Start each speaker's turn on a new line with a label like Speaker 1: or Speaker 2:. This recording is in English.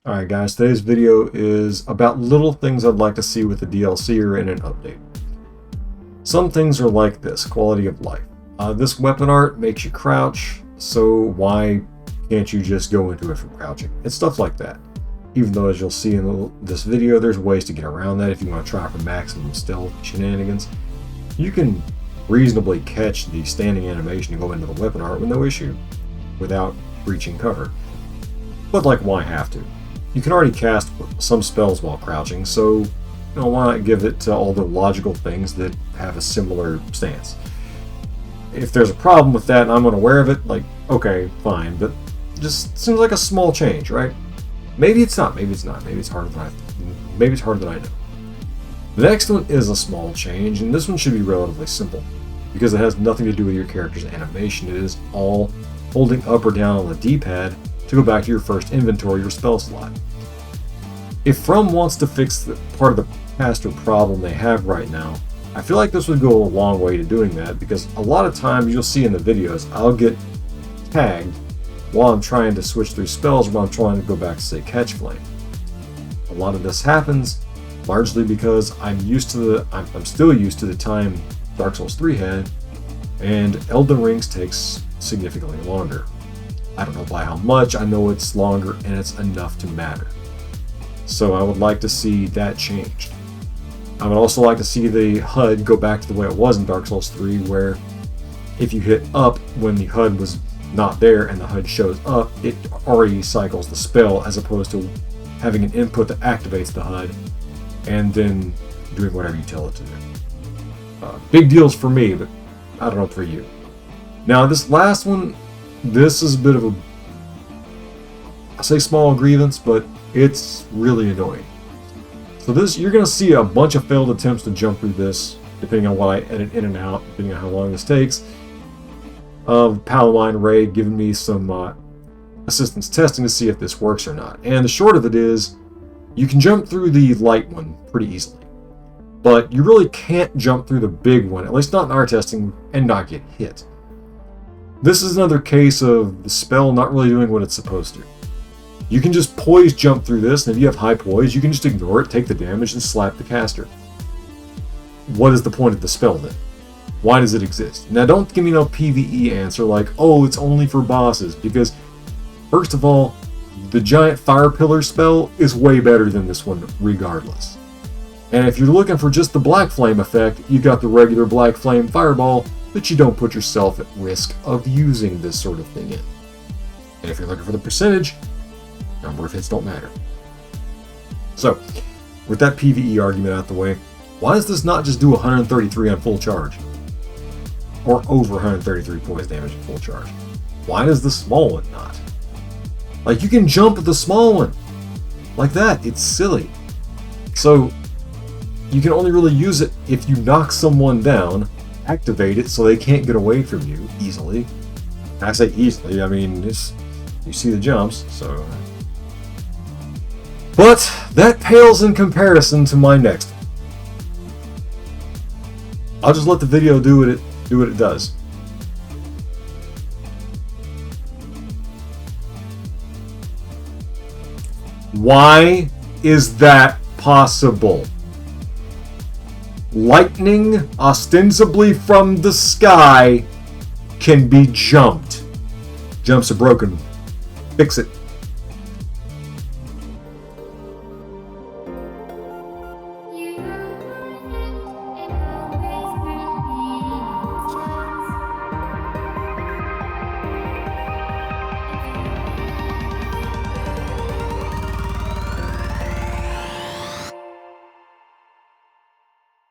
Speaker 1: Alright guys, today's video is about little things I'd like to see with the DLC or in an update. Some things are like this, quality of life. This weapon art makes you crouch, so why can't you just go into it from crouching? It's stuff like that. Even though, as you'll see in this video, there's ways to get around that if you want to try for maximum stealth shenanigans. You can reasonably catch the standing animation and go into the weapon art with no issue, without breaching cover. But like, why have to? You can already cast some spells while crouching, so why not give it to all the logical things that have a similar stance? If there's a problem with that and I'm unaware of it, like, okay, fine, but just seems like a small change, right? Maybe it's not, maybe it's not, maybe it's harder than I know. The next one is a small change, and this one should be relatively simple, because it has nothing to do with your character's animation. It is all holding up or down on the D-pad to go back to your first inventory or spell slot. If From wants to fix part of the caster problem they have right now, I feel like this would go a long way to doing that, because a lot of times you'll see in the videos I'll get tagged while I'm trying to switch through spells or while I'm trying to go back to, say, Catch Flame. A lot of this happens largely because I'm still used to the time Dark Souls 3 had, and Elden Ring takes significantly longer. I don't know by how much, I know it's longer and it's enough to matter. So I would like to see that changed. I would also like to see the HUD go back to the way it was in Dark Souls 3, where if you hit up when the HUD was not there and the HUD shows up, it already cycles the spell, as opposed to having an input that activates the HUD and then doing whatever you tell it to do. Big deals for me, but I don't know for you. Now this last one, this is a bit of a, I say small grievance, but it's really annoying. So this, you're going to see a bunch of failed attempts to jump through this, depending on what I edit in and out, depending on how long this takes. Paladine Ray giving me some assistance testing to see if this works or not. And the short of it is, you can jump through the light one pretty easily, but you really can't jump through the big one, at least not in our testing, and not get hit. This is another case of the spell not really doing what it's supposed to. You can just poise jump through this, and if you have high poise, you can just ignore it, take the damage, and slap the caster. What is the point of the spell then? Why does it exist? Now don't give me no PvE answer like, oh, it's only for bosses, because first of all, the giant fire pillar spell is way better than this one regardless. And if you're looking for just the black flame effect, you got the regular black flame fireball, but you don't put yourself at risk of using this sort of thing in. And if you're looking for the percentage, number of hits don't matter. So, with that PvE argument out the way, why does this not just do 133 on full charge? Or over 133 poise damage at full charge? Why does the small one not? Like, you can jump at the small one! Like that, it's silly. So, you can only really use it if you knock someone down, activate it so they can't get away from you easily. I say easily, I mean, you see the jumps, so... But that pales in comparison to my next one. I'll just let the video do what it does. Why is that possible? Lightning, ostensibly from the sky, can be jumped. Jumps are broken. Fix it.